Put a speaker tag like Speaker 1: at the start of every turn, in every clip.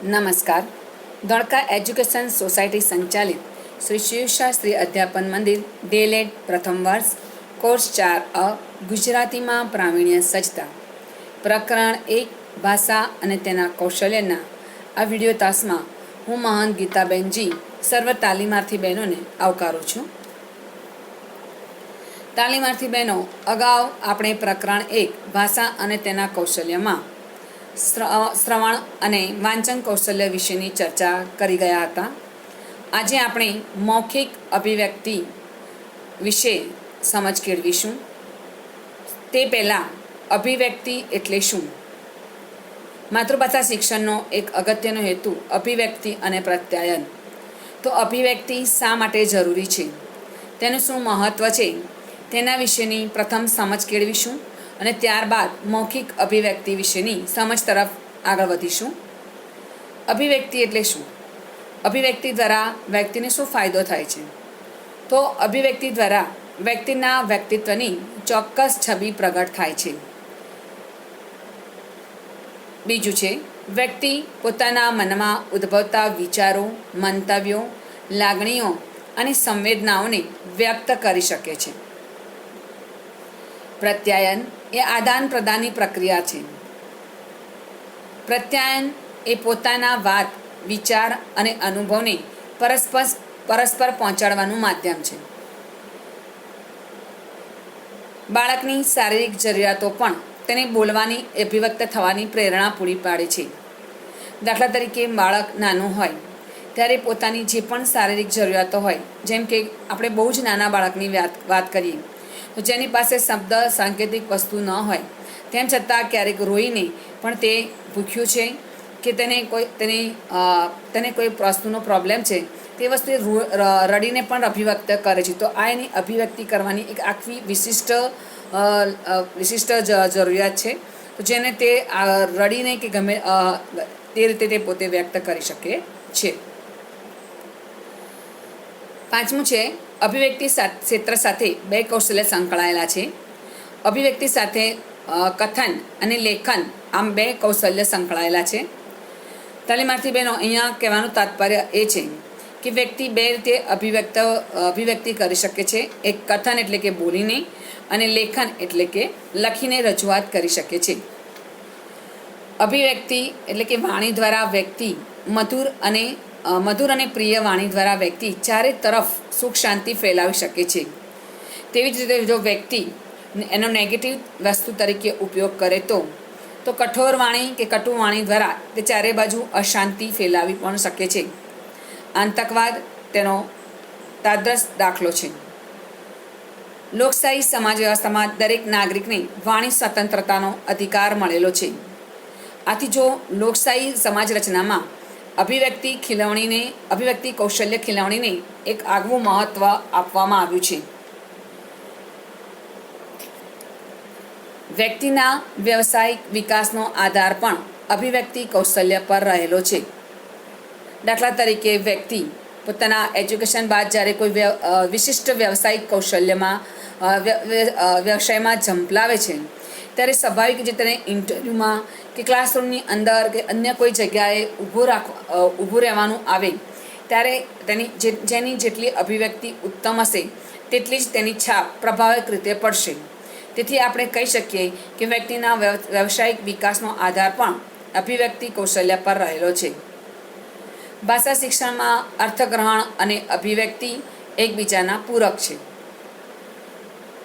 Speaker 1: નમસ્કાર. Dholka education society સંચાલિત શ્રી શિવશાસ્ત્રી અધ્યાપન મંદિર ડીએલએડ પ્રથમ વર્ષ કોર્સ 4A ગુજરાતીમાં પ્રાવીણ્ય સજતા પ્રકરણ 1 ભાષા અને તેના કૌશલ્યના આ વિડીયો તાસમાં હું મહંત ગીતાબેનજી સર્વ તાલીમાર્થી બહેનોને આવકારું છું. તાલીમાર્થી બહેનો, અગાઉ આપણે પ્રકરણ 1 ભાષા અને તેના કૌશલ્યમાં શ્રવણ અને વાંચન કૌશલ્ય વિશેની ચર્ચા કરી ગયા હતા. આજે આપણે મૌખિક અભિવ્યક્તિ વિશે સમજ કેળવીશું. તે પહેલાં અભિવ્યક્તિ એટલે શું? માતૃભાષા શિક્ષણનો એક અગત્યનો હેતુ અભિવ્યક્તિ અને પ્રત્યાયન. તો અભિવ્યક્તિ શા માટે જરૂરી છે, તેનું શું મહત્ત્વ છે, તેના વિશેની પ્રથમ સમજ કેળવીશું અને ત્યારબાદ મૌખિક અભિવ્યક્તિ વિશેની સમજ તરફ આગળ વધીશું. અભિવ્યક્તિ એટલે શું? અભિવ્યક્તિ દ્વારા વ્યક્તિને શું ફાયદો થાય છે? તો અભિવ્યક્તિ દ્વારા વ્યક્તિના વ્યક્તિત્વની ચોક્કસ છબી પ્રગટ થાય છે. બીજું છે, વ્યક્તિ પોતાના મનમાં ઉદ્ભવતા વિચારો, મંતવ્યો, લાગણીઓ અને સંવેદનાઓને વ્યક્ત કરી શકે છે. પ્રત્યાયન એ આદાન પ્રદાનની પ્રક્રિયા છે. પ્રત્યાયન એ પોતાના વાત, વિચાર અને અનુભવને પરસ્પર પહોંચાડવાનું માધ્યમ છે. બાળકની શારીરિક જરૂરિયાતો પણ તેને બોલવાની, અભિવ્યક્ત થવાની પ્રેરણા પૂરી પાડે છે. દાખલા તરીકે, બાળક નાનું હોય ત્યારે પોતાની જે પણ શારીરિક જરૂરિયાતો હોય, જેમ કે આપણે બહુ જ નાના બાળકની વાત કરીએ તો જેની પાસે શબ્દ સાંકેતિક વસ્તુ ન હોય, તેમ છતાં ક્યારેક રોઈને પણ તે ભૂખ્યું છે કે તેને કોઈ વસ્તુનો પ્રોબ્લેમ છે, તે વસ્તુ રડીને પણ અભિવ્યક્ત કરે છે. તો આ એની અભિવ્યક્તિ કરવાની એક આખી વિશિષ્ટ જરૂરિયાત છે, તો જેને તે રડીને કે ગમે તે રીતે તે પોતે વ્યક્ત કરી શકે છે. પાંચમું છે, અભિવ્યક્તિ ક્ષેત્ર સાથે બે કૌશલ્ય સંકળાયેલા છે. અભિવ્યક્તિ સાથે કથન અને લેખન આમ બે કૌશલ્ય સંકળાયેલા છે. તાલીમાર્થી બહેનો, અહીંયા કહેવાનું તાત્પર્ય એ છે કે વ્યક્તિ બે રીતે અભિવ્યક્તિ કરી શકે છે. એક કથન એટલે કે બોલીને, અને લેખન એટલે કે લખીને રજૂઆત કરી શકે છે. અભિવ્યક્તિ એટલે કે વાણી દ્વારા વ્યક્તિ મધુર અને પ્રિય વાણી દ્વારા વ્યક્તિ ચારે તરફ સુખ શાંતિ ફેલાવી શકે છે. તેવી જ રીતે જો વ્યક્તિ એનો નેગેટિવ વસ્તુ તરીકે ઉપયોગ કરે તો કઠોર વાણી કે કટુ વાણી દ્વારા તે ચારે બાજુ અશાંતિ ફેલાવી પણ શકે છે. આતંકવાદ તેનો તાદ્રશ દાખલો છે. લોકશાહી સમાજ વ્યવસ્થામાં દરેક નાગરિકને વાણી સ્વતંત્રતાનો અધિકાર મળેલો છે. આથી જો લોકશાહી સમાજ રચનામાં અભિવ્યક્તિ કૌશલ્ય ખીલવણીને એક આગવું મહત્ત્વ આપવામાં આવ્યું છે. વ્યક્તિના વ્યવસાયિક વિકાસનો આધાર પણ અભિવ્યક્તિ કૌશલ્ય પર રહેલો છે. દાખલા તરીકે, વ્યક્તિ પોતાના એજ્યુકેશન બાદ જ્યારે કોઈ વિશિષ્ટ વ્યવસાયિક વ્યવસાયમાં ઝંપલાવે છે, ત્યારે સ્વાભાવિક રીતે તેને ઇન્ટરવ્યૂમાં કે ક્લાસરૂમની અંદર કે અન્ય કોઈ જગ્યાએ ઊભું રહેવાનું આવે ત્યારે જેની જેટલી અભિવ્યક્તિ ઉત્તમ હશે તેટલી જ તેની છાપ પ્રભાવક રીતે પડશે. તેથી આપણે કહી શકીએ કે વ્યક્તિના વ્યવસાયિક વિકાસનો આધાર પણ અભિવ્યક્તિ કૌશલ્ય પર રહેલો છે. ભાષા શિક્ષણમાં અર્થગ્રહણ અને અભિવ્યક્તિ એકબીજાના પૂરક છે.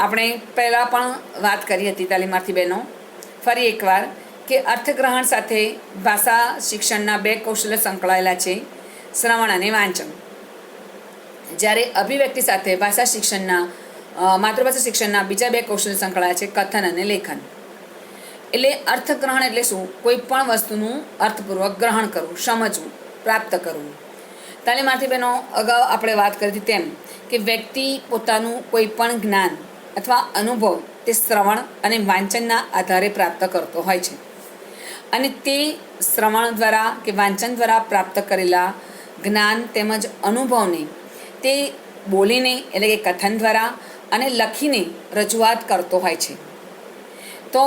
Speaker 1: આપણે પહેલાં પણ વાત કરી હતી તાલીમાર્થી બહેનો, ફરી એકવાર, કે અર્થગ્રહણ સાથે ભાષા શિક્ષણના બે કૌશલ્ય સંકળાયેલા છે, શ્રવણ અને વાંચન. જ્યારે અભિવ્યક્તિ સાથે માતૃભાષા શિક્ષણના બીજા બે કૌશલ્ય સંકળાયેલા છે, કથન અને લેખન. એટલે અર્થગ્રહણ એટલે શું? કોઈ પણ વસ્તુનું અર્થપૂર્વક ગ્રહણ કરવું, સમજવું, પ્રાપ્ત કરવું. તાલીમાર્થી બહેનો, અગાઉ આપણે વાત કરી હતી તેમ કે વ્યક્તિ પોતાનું કોઈ પણ જ્ઞાન અથવા અનુભવ તે શ્રવણ અને વાંચનના આધારે પ્રાપ્ત કરતો હોય છે. અને તે શ્રવણ દ્વારા કે વાંચન દ્વારા પ્રાપ્ત કરેલા જ્ઞાન તેમજ અનુભવને તે બોલીને એટલે કે કથન દ્વારા અને લખીને રજૂઆત કરતો હોય છે. તો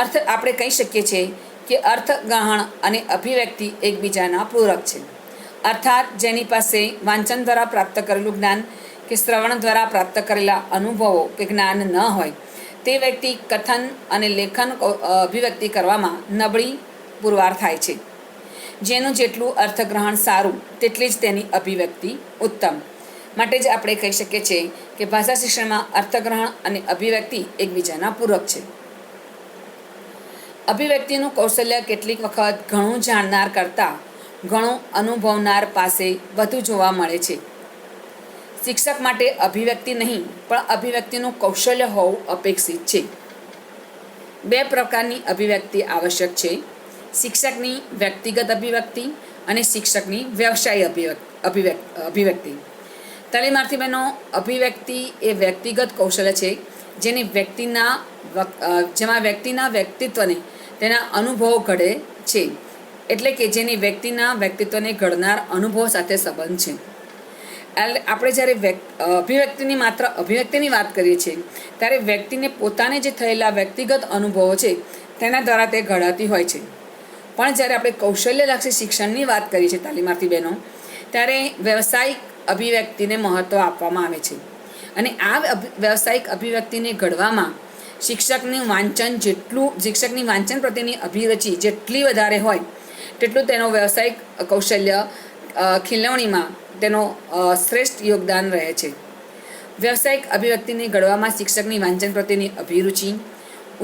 Speaker 1: આપણે કહી શકીએ છીએ કે અર્થગ્રહણ અને અભિવ્યક્તિ એકબીજાના પૂરક છે. અર્થાત જેની પાસે વાંચન દ્વારા પ્રાપ્ત કરેલું જ્ઞાન કે શ્રવણ દ્વારા પ્રાપ્ત કરેલા અનુભવો કે જ્ઞાન ન હોય તે વ્યક્તિ કથન અને લેખન અભિવ્યક્તિ કરવામાં નબળી પુરવાર થાય છે. જેનું જેટલું અર્થગ્રહણ સારું તેટલી જ તેની અભિવ્યક્તિ ઉત્તમ. માટે જ આપણે કહી શકીએ છીએ કે ભાષા શિક્ષણમાં અર્થગ્રહણ અને અભિવ્યક્તિ એકબીજાના પૂરક છે. અભિવ્યક્તિનું કૌશલ્ય કેટલીક વખત ઘણું જાણનાર કરતાં ઘણું અનુભવનાર પાસે વધુ જોવા મળે છે. શિક્ષક માટે અભિવ્યક્તિ નહીં પણ અભિવ્યક્તિનું કૌશલ્ય હોવું અપેક્ષિત છે. બે પ્રકારની અભિવ્યક્તિ આવશ્યક છે: શિક્ષકની વ્યક્તિગત અભિવ્યક્તિ અને શિક્ષકની વ્યવસાય અભિવ્યક્તિ. તાલીમાર્થી બહેનો, અભિવ્યક્તિ એ વ્યક્તિગત કૌશલ્ય છે જેમાં વ્યક્તિના વ્યક્તિત્વને તેના અનુભવો ઘડે છે, એટલે કે જેની વ્યક્તિના વ્યક્તિત્વને ઘડનાર અનુભવો સાથે સંબંધ છે. આપણે જ્યારે માત્ર અભિવ્યક્તિની વાત કરીએ છીએ ત્યારે વ્યક્તિને પોતાને જે થયેલા વ્યક્તિગત અનુભવો છે તેના દ્વારા તે ઘડાતી હોય છે. પણ જ્યારે આપણે કૌશલ્યલક્ષી શિક્ષણની વાત કરીએ છીએ તાલીમાર્થી બહેનો, ત્યારે વ્યવસાયિક અભિવ્યક્તિને મહત્ત્વ આપવામાં આવે છે. અને આ વ્યવસાયિક અભિવ્યક્તિને ઘડવામાં શિક્ષકની વાંચન પ્રત્યેની અભિરુચિ જેટલી વધારે હોય તેટલું તેનો વ્યવસાયિક કૌશલ્ય ખીલવણીમાં તેનો શ્રેષ્ઠ યોગદાન રહે છે. વ્યવસાયિક અભિવ્યક્તિને ઘડવામાં શિક્ષકની વાંચન પ્રત્યેની અભિરુચિ,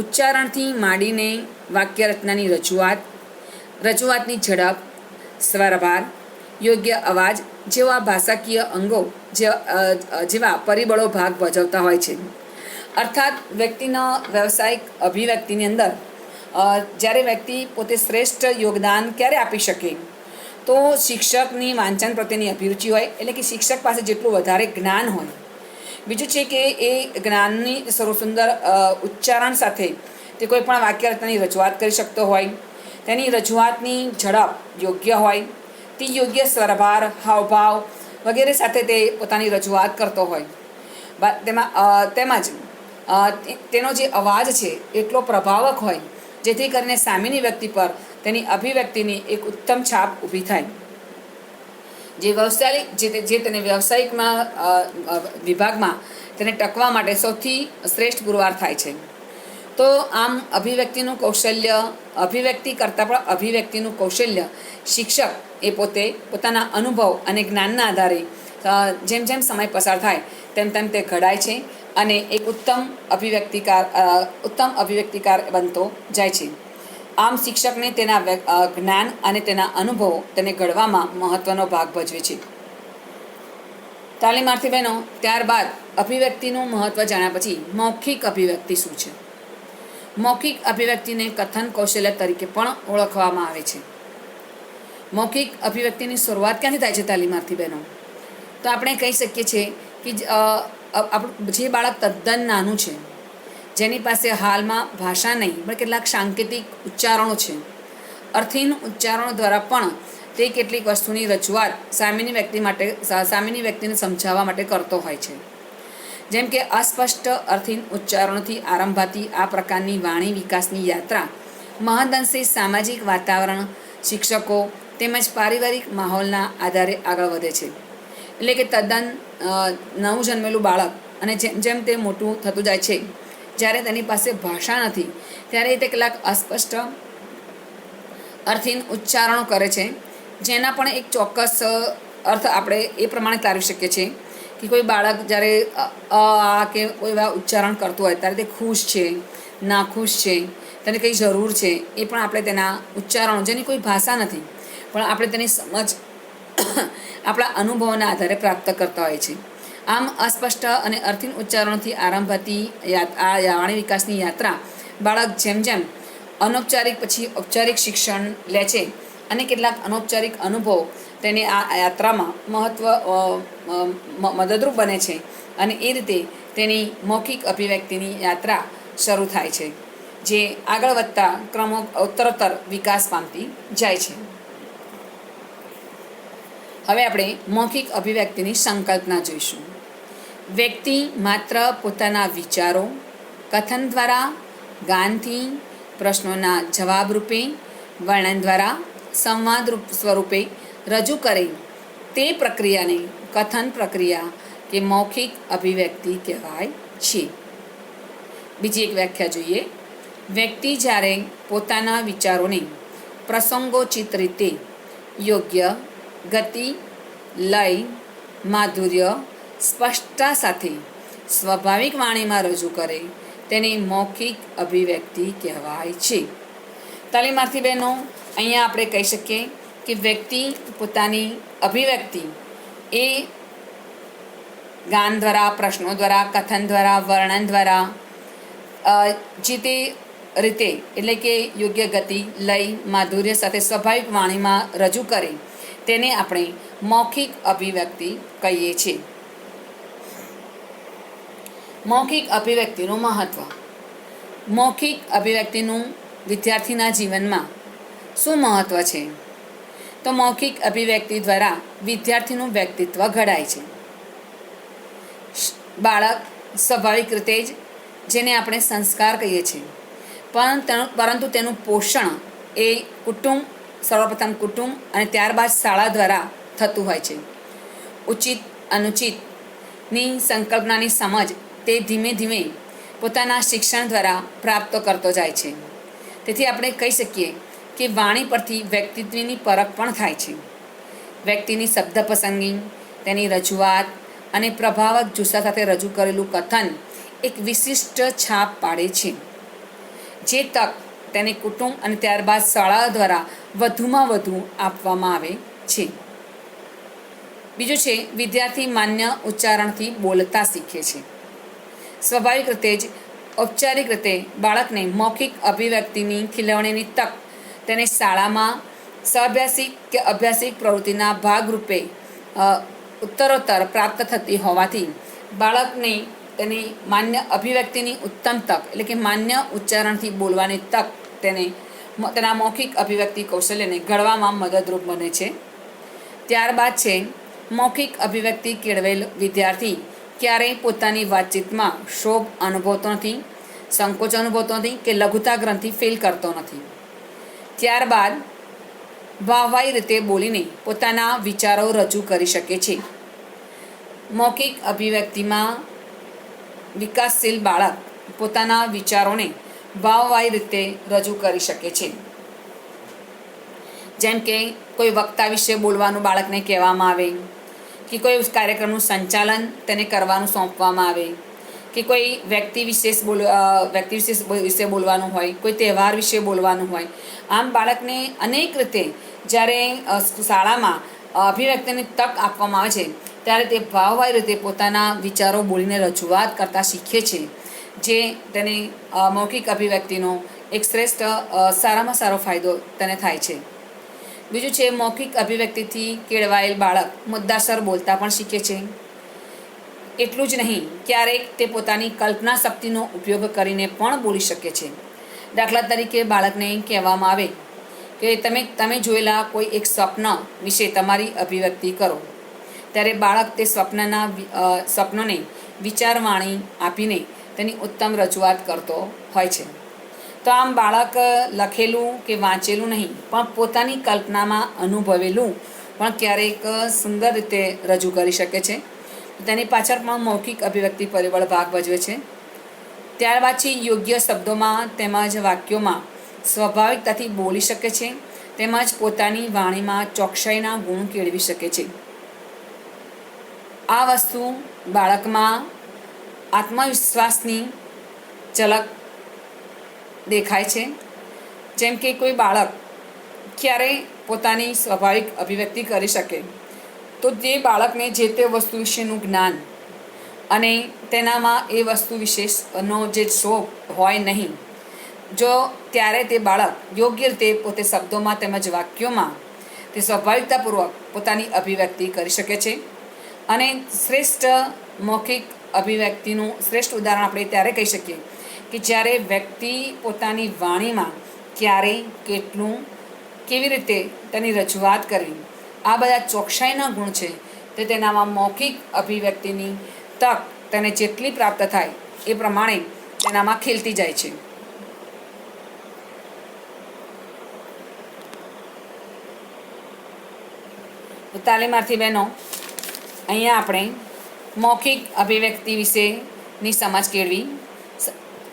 Speaker 1: ઉચ્ચારણથી માંડીને વાક્યરચનાની રજૂઆતની ઝડપ, સ્વરભાર, યોગ્ય અવાજ જેવા ભાષાકીય અંગો જેવા પરિબળો ભાગ ભજવતા હોય છે. અર્થાત વ્યક્તિના વ્યવસાયિક અભિવ્યક્તિની અંદર જ્યારે વ્યક્તિ પોતે શ્રેષ્ઠ યોગદાન ક્યારે આપી શકે તો શિક્ષકની વાંચન પ્રત્યેની અભિરુચિ હોય, એટલે કે શિક્ષક પાસે જેટલું વધારે જ્ઞાન હોય. બીજું છે કે એ જ્ઞાનની સર્વસુંદર ઉચ્ચારણ સાથે તે કોઈ પણ વાક્યરચનાની રજૂઆત કરી શકતો હોય, તેની રજૂઆતની ઝડપ યોગ્ય હોય, તે યોગ્ય સ્વરભાર, હાવભાવ વગેરે સાથે તે પોતાની રજૂઆત કરતો હોય. તેમજ તેનો જે અવાજ છે એટલો પ્રભાવક હોય જેથી કરીને સામેની વ્યક્તિ પર તેની અભિવ્યક્તિની એક ઉત્તમ છાપ ઊભી થાય. જે તેને વ્યવસાયિકમાં વિભાગમાં તેને ટકવા માટે સૌથી શ્રેષ્ઠ પુરવાર થાય છે. તો આમ અભિવ્યક્તિ કરતાં પણ અભિવ્યક્તિનું કૌશલ્ય શિક્ષક એ પોતાના અનુભવ અને જ્ઞાનના આધારે જેમ જેમ સમય પસાર થાય તેમ તેમ તે ઘડાય છે અને એક ઉત્તમ અભિવ્યક્તિકાર બનતો જાય છે. આમ શિક્ષકને તેના જ્ઞાન અને તેના અનુભવો તેને ઘડવામાં મહત્ત્વનો ભાગ ભજવે છે. તાલીમાર્થી બહેનો, ત્યારબાદ અભિવ્યક્તિનું મહત્ત્વ જાણ્યા પછી મૌખિક અભિવ્યક્તિ શું છે? મૌખિક અભિવ્યક્તિને કથન કૌશલ્ય તરીકે પણ ઓળખવામાં આવે છે. મૌખિક અભિવ્યક્તિની શરૂઆત ક્યાંથી થાય છે તાલીમાર્થી બહેનો? તો આપણે કહી શકીએ છીએ કે જે બાળક તદ્દન નાનું છે, જેની પાસે હાલમાં ભાષા નહીં પણ કેટલાક સાંકેતિક ઉચ્ચારણો છે, અર્થહીન ઉચ્ચારણો દ્વારા પણ તે કેટલીક વસ્તુની રજૂઆત સામેની વ્યક્તિને સમજાવવા માટે કરતો હોય છે. જેમ કે અસ્પષ્ટ અર્થહીન ઉચ્ચારણોથી આરંભાતી આ પ્રકારની વાણી વિકાસની યાત્રા મહદઅંશે સામાજિક વાતાવરણ, શિક્ષકો તેમજ પારિવારિક માહોલના આધારે આગળ વધે છે. એટલે કે તદ્દન નવું જન્મેલું બાળક અને જેમ જેમ તે મોટું થતું જાય છે, જ્યારે તેની પાસે ભાષા નથી ત્યારે તે કેટલાક અસ્પષ્ટ અર્થહીન ઉચ્ચારણો કરે છે, જેના પણ એક ચોક્કસ અર્થ આપણે એ પ્રમાણે તારવી શકીએ છીએ કે કોઈ બાળક જ્યારે કે કોઈ એવા ઉચ્ચારણ કરતું હોય ત્યારે તે ખુશ છે, નાખુશ છે, તેને કંઈ જરૂર છે, એ પણ આપણે તેના ઉચ્ચારણો, જેની કોઈ ભાષા નથી પણ આપણે તેની સમજ આપણા અનુભવોના આધારે પ્રાપ્ત કરતા હોય છે. આમ અસ્પષ્ટ અને અર્થહીન ઉચ્ચારણોથી આરંભાતી આ વાણી વિકાસની યાત્રા બાળક જેમ જેમ અનૌપચારિક પછી ઔપચારિક શિક્ષણ લે છે અને કેટલાક અનૌપચારિક અનુભવો તેને આ યાત્રામાં મદદરૂપ બને છે અને એ રીતે તેની મૌખિક અભિવ્યક્તિની યાત્રા શરૂ થાય છે, જે આગળ વધતા ઉત્તરોત્તર વિકાસ પામતી જાય છે. હવે આપણે મૌખિક અભિવ્યક્તિની સંકલ્પના જોઈશું. વ્યક્તિ માત્ર પોતાના વિચારો કથન દ્વારા, ગાનથી, પ્રશ્નોના જવાબ રૂપે વર્ણન દ્વારા સંવાદ સ્વરૂપે રજૂ કરે તે પ્રક્રિયાને કથન પ્રક્રિયા કે મૌખિક અભિવ્યક્તિ કહેવાય છે. બીજી એક વ્યાખ્યા જોઈએ. વ્યક્તિ જ્યારે પોતાના વિચારોને પ્રસંગોચિત રીતે યોગ્ય ગતિ, લય, માધુર્ય, સ્પષ્ટતા સાથે સ્વાભાવિક વાણીમાં રજૂ કરે તેને મૌખિક અભિવ્યક્તિ કહેવાય છે. તાલીમાર્થી બહેનો, અહીંયા આપણે કહી શકીએ કે વ્યક્તિ પોતાની અભિવ્યક્તિ એ ગાન દ્વારા, પ્રશ્નો દ્વારા, કથન દ્વારા, વર્ણન દ્વારા જે તે રીતે એટલે કે યોગ્ય ગતિ, લય, માધુર્ય સાથે સ્વાભાવિક વાણીમાં રજૂ કરે તેને આપણે મૌખિક અભિવ્યક્તિ કહીએ છીએ. મૌખિક અભિવ્યક્તિનું મહત્ત્વ. મૌખિક અભિવ્યક્તિનું વિદ્યાર્થીના જીવનમાં શું મહત્ત્વ છે? તો મૌખિક અભિવ્યક્તિ દ્વારા વિદ્યાર્થીનું વ્યક્તિત્વ ઘડાય છે. બાળક સ્વાભાવિક રીતે જ, જેને આપણે સંસ્કાર કહીએ છીએ, પરંતુ તેનું પોષણ એ કુટુંબ, સર્વપ્રથમ કુટુંબ અને ત્યારબાદ શાળા દ્વારા થતું હોય છે. ઉચિત અનુચિતની સંકલ્પનાની સમજ તે ધીમે ધીમે પોતાના શિક્ષણ દ્વારા પ્રાપ્ત કરતો જાય છે. તેથી આપણે કહી શકીએ કે વાણી પરથી વ્યક્તિત્વની પરખ પણ થાય છે. વ્યક્તિની શબ્દ પસંદગી, તેની રજૂઆત અને પ્રભાવક જુસ્સા સાથે રજૂ કરેલું કથન એક વિશિષ્ટ છાપ પાડે છે. જે તક તેને કુટુંબ અને ત્યારબાદ શાળા દ્વારા વધુમાં વધુ આપવામાં આવે છે. બીજું છે, વિદ્યાર્થી માન્ય ઉચ્ચારણથી બોલતા શીખે છે. સ્વાભાવિક રીતે જ ઔપચારિક રીતે બાળકને મૌખિક અભિવ્યક્તિની ખીલવણીની તક તેને શાળામાં સહઅભ્યાસિક કે અભ્યાસિક પ્રવૃત્તિના ભાગરૂપે ઉત્તરોત્તર પ્રાપ્ત થતી હોવાથી બાળકને તેની માન્ય અભિવ્યક્તિની ઉત્તમ તક એટલે કે માન્ય ઉચ્ચારણથી બોલવાની તક તેને તેના મૌખિક અભિવ્યક્તિ કૌશલ્યને ઘડવામાં મદદરૂપ બને છે. ત્યારબાદ છે, મૌખિક અભિવ્યક્તિ કેળવેલ વિદ્યાર્થી ક્યારેય પોતાની વાતચીતમાં ક્ષોભ અનુભવતો નથી, સંકોચ અનુભવતો નથી કે લઘુતા ગ્રંથિ ફીલ કરતો નથી. ત્યારબાદ વાહવાહી રીતે બોલીને પોતાના વિચારો રજૂ કરી શકે છે. મૌખિક અભિવ્યક્તિમાં વિકાસશીલ બાળક પોતાના વિચારોને વાહવાહી રીતે રજૂ કરી શકે છે. જેમ કે કોઈ વક્તા વિશે બોલવાનું બાળકને કહેવામાં આવે, કે કોઈ કાર્યક્રમનું સંચાલન તેને કરવાનું સોંપવામાં આવે, કે કોઈ વ્યક્તિ વિશે બોલવાનું હોય, કોઈ તહેવાર વિશે બોલવાનું હોય. આમ બાળકને અનેક રીતે જ્યારે શાળામાં અભિવ્યક્તિની તક આપવામાં આવે છે ત્યારે તે ભાવવાહી રીતે પોતાના વિચારો બોલીને રજૂઆત કરતાં શીખે છે, જે તેને મૌખિક અભિવ્યક્તિનો એક શ્રેષ્ઠ સારામાં સારો ફાયદો તેને થાય છે. બીજું છે, મૌખિક અભિવ્યક્તિથી કેળવાયેલ બાળક મુદ્દાસર બોલતા પણ શીખે છે. એટલું જ નહીં, ક્યારેક તે પોતાની કલ્પના શક્તિનો ઉપયોગ કરીને પણ બોલી શકે છે. દાખલા તરીકે બાળકને કહેવામાં આવે કે તમે જોયેલા કોઈ એક સ્વપ્ન વિશે તમારી અભિવ્યક્તિ કરો, ત્યારે બાળક તે સ્વપ્નને વિચારવાણી આપીને તેની ઉત્તમ રજૂઆત કરતો હોય છે. તો આમ બાળક લખેલું કે વાંચેલું નહીં પણ પોતાની કલ્પનામાં અનુભવેલું પણ ક્યારેક સુંદર રીતે રજૂ કરી શકે છે. તેની પાછળ પણ મૌખિક અભિવ્યક્તિ પરિબળ ભાગ ભજવે છે. ત્યારબાદથી યોગ્ય શબ્દોમાં તેમજ વાક્યોમાં સ્વાભાવિકતાથી બોલી શકે છે, તેમજ પોતાની વાણીમાં ચોકસાઈના ગુણ કેળવી શકે છે. આ વસ્તુ બાળકમાં આત્મવિશ્વાસની ઝલક દેખાય છે. જેમ કે કોઈ બાળક ક્યારેય પોતાની સ્વાભાવિક અભિવ્યક્તિ કરી શકે તો તે બાળકને જે તે વસ્તુ વિશેનું જ્ઞાન અને તેનામાં એ વસ્તુ વિશેનો જે શોખ હોય નહીં, જો ત્યારે તે બાળક યોગ્ય રીતે પોતે શબ્દોમાં તેમજ વાક્યોમાં તે સ્વાભાવિકતાપૂર્વક પોતાની અભિવ્યક્તિ કરી શકે છે. અને શ્રેષ્ઠ મૌખિક અભિવ્યક્તિનું શ્રેષ્ઠ ઉદાહરણ આપણે ત્યારે કહી શકીએ કે જ્યારે વ્યક્તિ પોતાની વાણીમાં ક્યારે, કેટલું, કેવી રીતે તેની રજૂઆત કરવી, આ બધા ચોકસાઈના ગુણ છે તે તેનામાં મૌખિક અભિવ્યક્તિની તક તેને જેટલી પ્રાપ્ત થાય એ પ્રમાણે તેનામાં ખીલતી જાય છે. તો તાલીમાર્થી બહેનો, અહીંયા આપણે મૌખિક અભિવ્યક્તિ વિશેની સમજ કેળવી.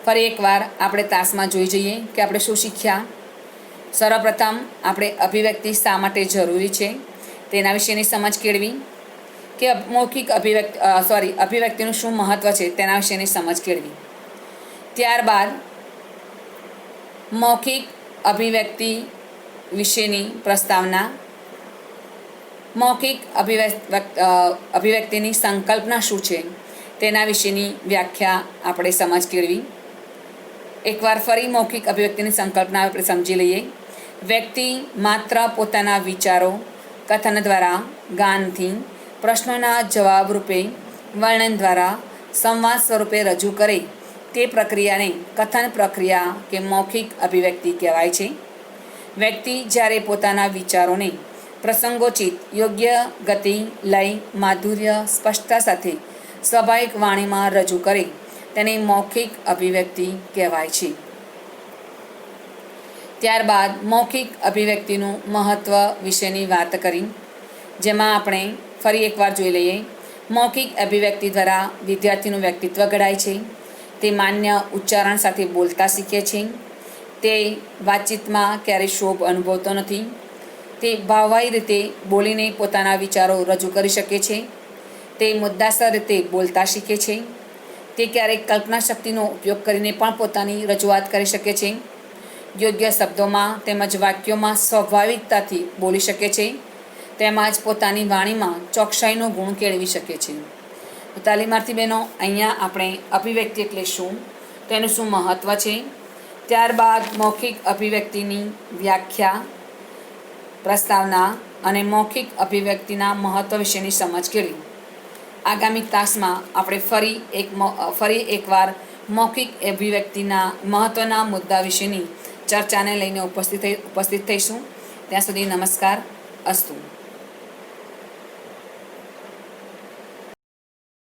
Speaker 1: ફરી એકવાર આપણે તાસમાં જોઈ જઈએ કે આપણે શું શીખ્યા. સર્વપ્રથમ આપણે અભિવ્યક્તિ શા માટે જરૂરી છે તેના વિશેની સમજ કેળવી, કે મૌખિક અભિવ્યક્તિનું શું મહત્ત્વ છે તેના વિશેની સમજ કેળવી. ત્યારબાદ મૌખિક અભિવ્યક્તિ વિશેની પ્રસ્તાવના, મૌખિક અભિવ્યક્તિની સંકલ્પના શું છે તેના વિશેની વ્યાખ્યા આપણે સમજ કેળવી. એકવાર ફરી મૌખિક અભિવ્યક્તિની સંકલ્પના આપણે સમજી લઈએ. વ્યક્તિ માત્ર પોતાના વિચારો કથન દ્વારા, ગાનથી, પ્રશ્નોના જવાબ રૂપે, વર્ણન દ્વારા, સંવાદ સ્વરૂપે રજૂ કરે તે પ્રક્રિયાને કથન પ્રક્રિયા કે મૌખિક અભિવ્યક્તિ કહેવાય છે. વ્યક્તિ જ્યારે પોતાના વિચારોને પ્રસંગોચિત, યોગ્ય ગતિ, લય, માધુર્ય, સ્પષ્ટતા સાથે સ્વાભાવિક વાણીમાં રજૂ કરે તેને મૌખિક અભિવ્યક્તિ કહેવાય છે. ત્યારબાદ મૌખિક અભિવ્યક્તિનું મહત્ત્વ વિશેની વાત કરી, જેમાં આપણે ફરી એકવાર જોઈ લઈએ. મૌખિક અભિવ્યક્તિ દ્વારા વિદ્યાર્થીનું વ્યક્તિત્વ ઘડાય છે. તે માન્ય ઉચ્ચારણ સાથે બોલતા શીખે છે. તે વાતચીતમાં ક્યારેય ક્ષોભ અનુભવતો નથી. તે ભાવવાહી રીતે બોલીને પોતાના વિચારો રજૂ કરી શકે છે. તે મુદ્દાસર રીતે બોલતા શીખે છે. તે ક્યારેક કલ્પના શક્તિનો ઉપયોગ કરીને પણ પોતાની રજૂઆત કરી શકે છે. યોગ્ય શબ્દોમાં તેમજ વાક્યોમાં સ્વાભાવિકતાથી બોલી શકે છે. તેમજ પોતાની વાણીમાં ચોકસાઈનો ગુણ કેળવી શકે છે. તાલીમાર્થી બહેનો, અહીંયા આપણે અભિવ્યક્તિ એટલે શું, તેનું શું મહત્ત્વ છે, ત્યારબાદ મૌખિક અભિવ્યક્તિની વ્યાખ્યા, પ્રસ્તાવના અને મૌખિક અભિવ્યક્તિના મહત્ત્વ વિશેની સમજ કેળવી. આગામી ક્લાસમાં આપણે ફરી એકવાર મૌખિક અભિવ્યક્તિના મહત્ત્વના મુદ્દા વિશેની ચર્ચાને લઈને ઉપસ્થિત થઈશું. ત્યાં સુધી નમસ્કાર. અસ્તુ.